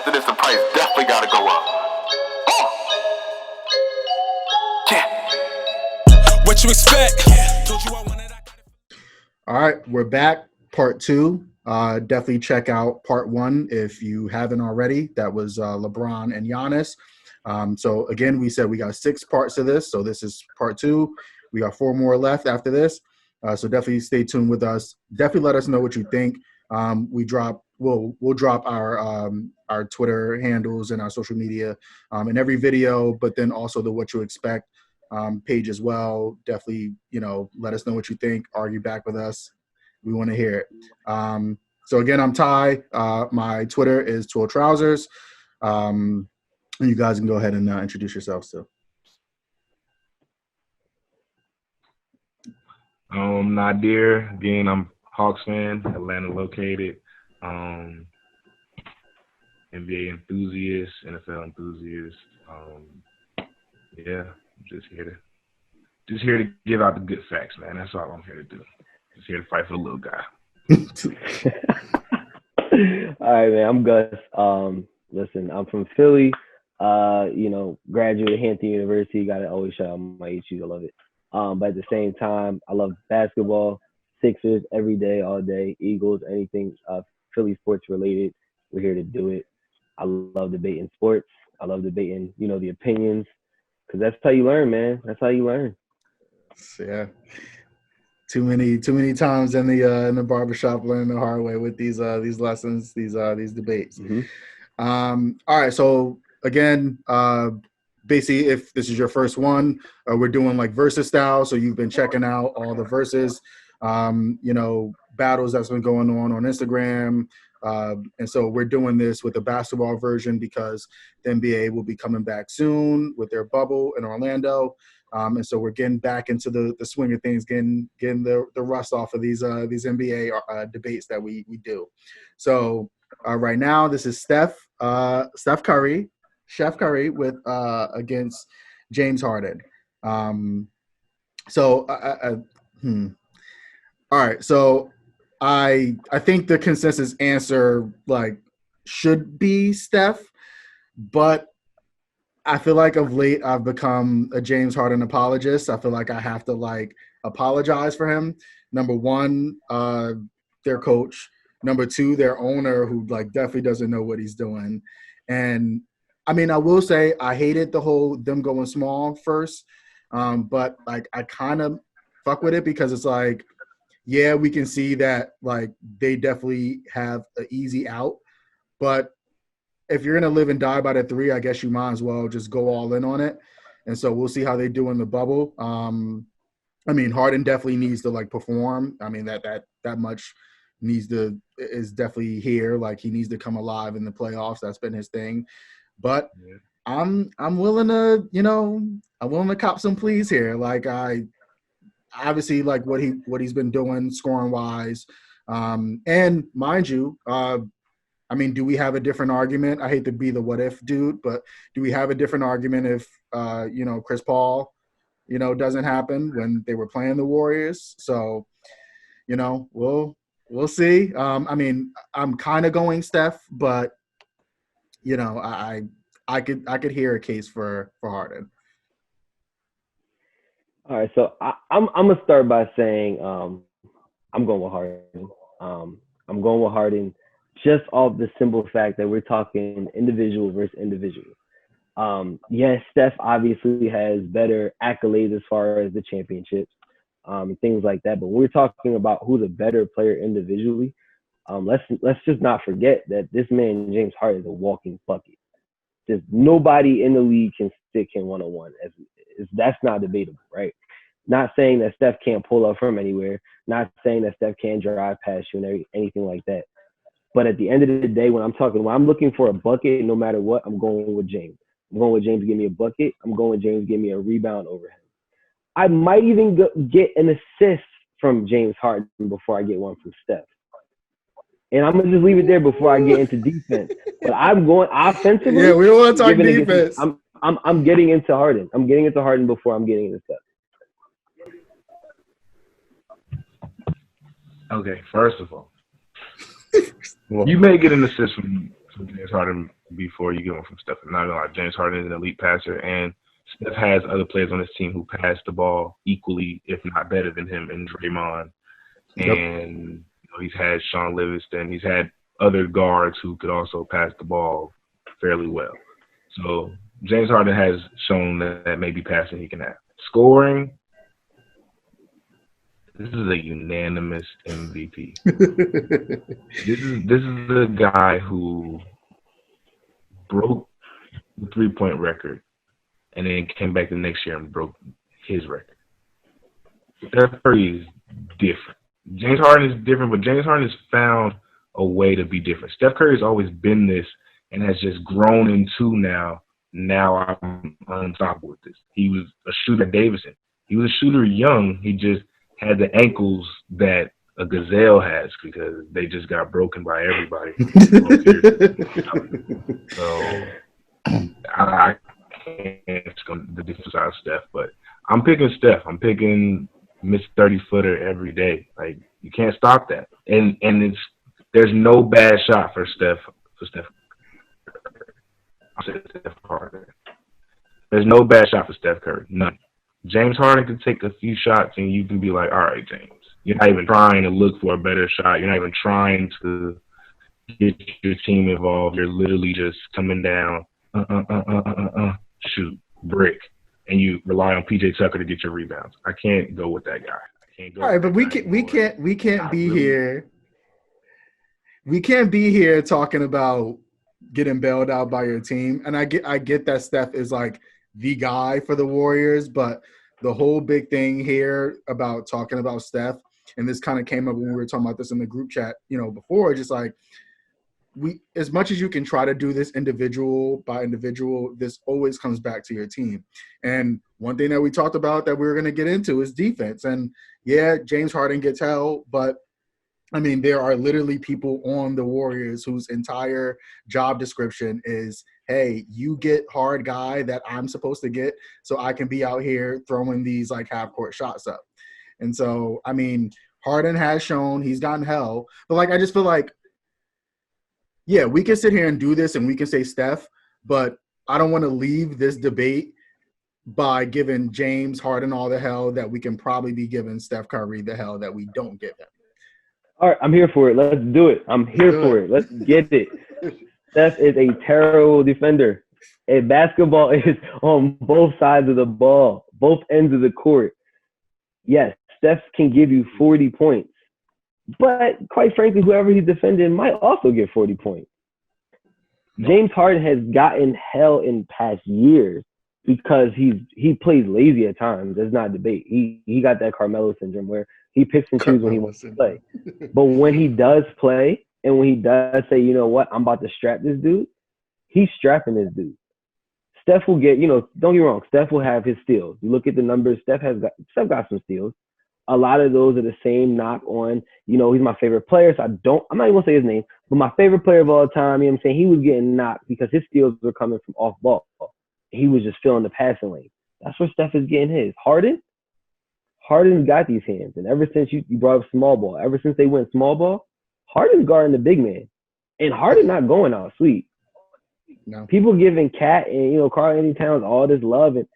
after this, the price definitely gotta go up. Yeah. What you expect? Told you I wanted. All right, we're back. Part two. Definitely check out part one if you haven't already. That was LeBron and Giannis. So again, we said we got 6 parts to this. So this is part two. We got 4 more left after this. So definitely stay tuned with us. Definitely let us know what you think. We'll drop our Twitter handles and our social media in every video, but then also the what you expect page as well. Definitely, let us know what you think. Argue back with us. We want to hear it. So again, I'm Ty. My Twitter is Twill Trousers. And you guys can go ahead and introduce yourselves too. Nadir. Again, I'm Hawks fan, Atlanta located. NBA enthusiast, NFL enthusiast. Yeah, I'm just here to give out the good facts, man. That's all I'm here to do. Just here to fight for the little guy. All right, man. I'm Gus. Listen, I'm from Philly. Graduate of Hampton University. Got to always shout out my HUs. I love it. But at the same time, I love basketball, Sixers every day, all day, Eagles, anything Philly sports related. We're here to do it. I love debating sports. I love debating, the opinions, because that's how you learn, man. That's how you learn. Yeah. Too many times in the barbershop learning the hard way with these lessons, these debates. Mm-hmm. All right, so again, basically, if this is your first one, we're doing like versus style. So you've been checking out all the versus, battles that's been going on Instagram. And so we're doing this with the basketball version because the NBA will be coming back soon with their bubble in Orlando. And so we're getting back into the swing of things, getting the rust off of these NBA debates that we do. So right now, this is Steph Curry with against James Harden. All right, so I think the consensus answer should be Steph, but I feel like of late I've become a James Harden apologist. I feel like I have to apologize for him. Number one, their coach. Number two, their owner, who definitely doesn't know what he's doing. And I mean, I will say I hated the whole them going small first, but I kind of fuck with it because it's yeah, we can see that they definitely have an easy out, but if you're going to live and die by the 3, I guess you might as well just go all in on it. And so we'll see how they do in the bubble. I mean, Harden definitely needs to perform. I mean, that much is definitely here. He needs to come alive in the playoffs. That's been his thing. But yeah. I'm willing to, I'm willing to cop some pleas here. I obviously what he's been doing scoring wise. And mind you, I mean, do we have a different argument? I hate to be the what if dude, but do we have a different argument if, Chris Paul, doesn't happen when they were playing the Warriors? So, we'll see. I mean, I'm kind of going Steph, but, I could hear a case for Harden. All right, so I'm gonna start by saying I'm going with Harden. I'm going with Harden just off the simple fact that we're talking individual versus individual. Yes, Steph obviously has better accolades as far as the championships and things like that. But when we're talking about who's a better player individually, let's just not forget that this man James Harden is a walking bucket. Just nobody in the league can stick him one-on-one. That's not debatable, right? Not saying that Steph can't pull up from anywhere. Not saying that Steph can't drive past you and anything like that. But at the end of the day, when I'm looking for a bucket, no matter what, I'm going with James. I'm going with James to give me a bucket. I'm going with James to give me a rebound over him. I might even get an assist from James Harden before I get one from Steph. And I'm going to just leave it there before I get into defense. But I'm going offensively. Yeah, we don't want to talk defense. I'm getting into Harden. I'm getting into Harden before I'm getting into Steph. Okay, first of all, you may get an assist from James Harden before you get one from Steph. Not gonna lie, James Harden is an elite passer, and Steph has other players on his team who pass the ball equally, if not better than him, in Draymond. Yep. And he's had Sean Livingston. He's had other guards who could also pass the ball fairly well. So James Harden has shown that maybe passing he can have. Scoring, this is a unanimous MVP. This is the guy who broke the 3-point record and then came back the next year and broke his record. Steph Curry is different. James Harden is different, but James Harden has found a way to be different. Steph Curry has always been this and has just grown into now I'm unstoppable with this. He was a shooter at Davidson. He was a shooter young. He just had the ankles that a gazelle has because they just got broken by everybody. So I can't the defense side of Steph, but I'm picking Steph. I'm picking Miss 30-footer every day. Like, you can't stop that. And there's no bad shot for Steph. I said Steph Harden. There's no bad shot for Steph Curry. None. James Harden can take a few shots and you can be like, all right, James. You're not even trying to look for a better shot. You're not even trying to get your team involved. You're literally just coming down, shoot, brick, and you rely on PJ Tucker to get your rebounds. I can't go with that guy. I can't go. All right, but we can't be here. We can't be here talking about getting bailed out by your team. And I get that Steph is like the guy for the Warriors, but the whole big thing here about talking about Steph, and this kind of came up when we were talking about this in the group chat, before, just like as much as you can try to do this individual by individual, this always comes back to your team. And one thing that we talked about that we were going to get into is defense. And yeah, James Harden gets hell, but I mean, there are literally people on the Warriors whose entire job description is, hey, you get hard guy that I'm supposed to get so I can be out here throwing these like half-court shots up. And so, I mean, Harden has shown he's gotten hell. But, like, I just feel like, yeah, we can sit here and do this and we can say Steph, but I don't want to leave this debate by giving James Harden all the hell that we can probably be giving Steph Curry the hell that we don't give him. All right, I'm here for it. Let's do it. I'm here for it. Let's get it. Steph is a terrible defender. And basketball is on both sides of the ball, both ends of the court. Yes, Steph can give you 40 points. But quite frankly, whoever he's defending might also get 40 points. James Harden has gotten hell in past years because he plays lazy at times. There's not a debate. He got that Carmelo syndrome where he picks and chooses when he wants to play. But when he does play and when he does say, you know what, I'm about to strap this dude, he's strapping this dude. Steph will get, don't get me wrong, Steph will have his steals. You look at the numbers, Steph got some steals. A lot of those are the same knock on, he's my favorite player. So I'm not even gonna say his name, but my favorite player of all time, you know what I'm saying? He was getting knocked because his steals were coming from off ball. He was just filling the passing lane. That's where Steph is getting his. Harden's got these hands. And ever since you brought up small ball, ever since they went small ball, Harden's guarding the big man. And Harden not going out sweet. No. People giving Cat and, Karl-Anthony Towns all this love. And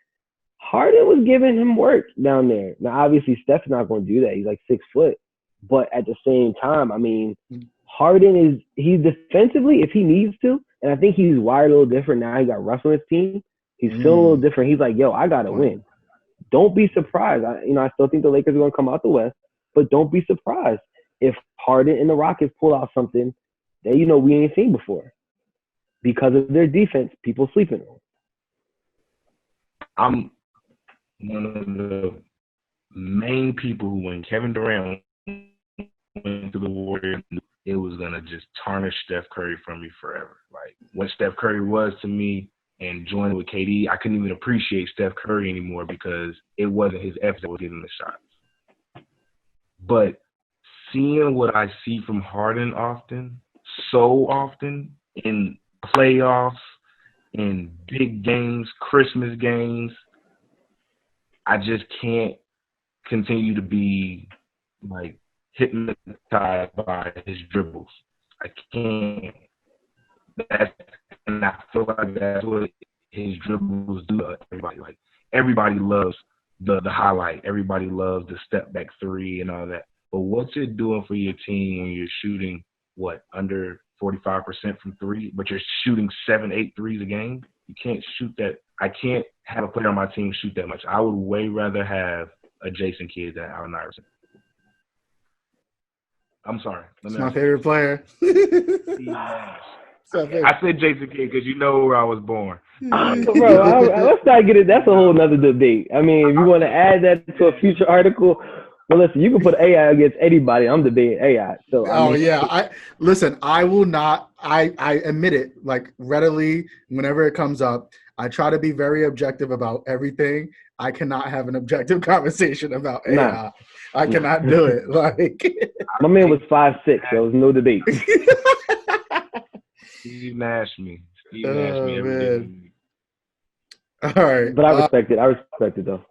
Harden was giving him work down there. Now, obviously, Steph's not going to do that. He's like 6 foot. But at the same time, I mean, Harden he's defensively, if he needs to, and I think he's wired a little different now. He got Russ on his team. He's feeling a little different. He's like, yo, I got to win. Don't be surprised. I still think the Lakers are going to come out the West, but don't be surprised if Harden and the Rockets pull out something that, we ain't seen before. Because of their defense, people sleeping on. I'm one of the main people who, when Kevin Durant went to the Warriors, it was going to just tarnish Steph Curry from me forever. Like, what Steph Curry was to me, and joining with KD, I couldn't even appreciate Steph Curry anymore because it wasn't his effort that was getting the shots. But seeing what I see from Harden so often in playoffs, in big games, Christmas games, I just can't continue to be hypnotized by his dribbles. I can't. That's, and I feel like that's what his dribbles do to everybody. Like everybody loves the highlight. Everybody loves the step back three and all that. But what's it doing for your team when you're shooting under 45% from three, but you're shooting 7-8 threes a game? You can't shoot that. I can't have a player on my team shoot that much. I would way rather have a Jason Kidd than Allen Iverson. I'm sorry. It's my favorite player. Steve Nash. I said Jason Kidd because you know where I was born. Bro, let's not get it. That's a whole nother debate. I mean, if you want to add that to a future article, well, listen, you can put AI against anybody. I'm debating AI. So I will not. I admit it, like readily whenever it comes up. I try to be very objective about everything. I cannot have an objective conversation about AI. I cannot do it. Like my man was 5'6". There was no debate. Steve Nash me. Steve Nash me every day. All right. But I respect it. I respect it though.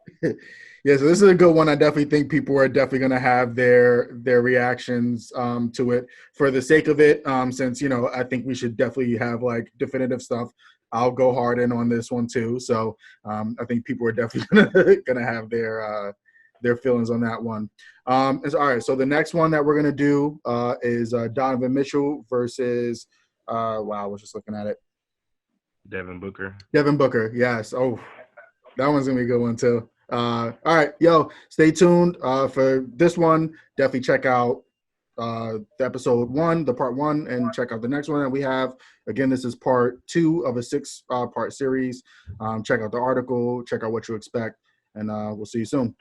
Yeah, so this is a good one. I definitely think people are definitely going to have their reactions to it for the sake of it. Since I think we should definitely have like definitive stuff. I'll go hard in on this one too. So I think people are definitely gonna have their feelings on that one. All right. So the next one that we're gonna do is Donovan Mitchell versus I was just looking at it. Devin Booker. Yes. Oh, that one's gonna be a good one too. All right, stay tuned for this one. Definitely check out the episode 1, the part 1, and check out the next one that we have. Again, this is part 2 of a 6 part series. Check out the article, check out what you expect, and we'll see you soon.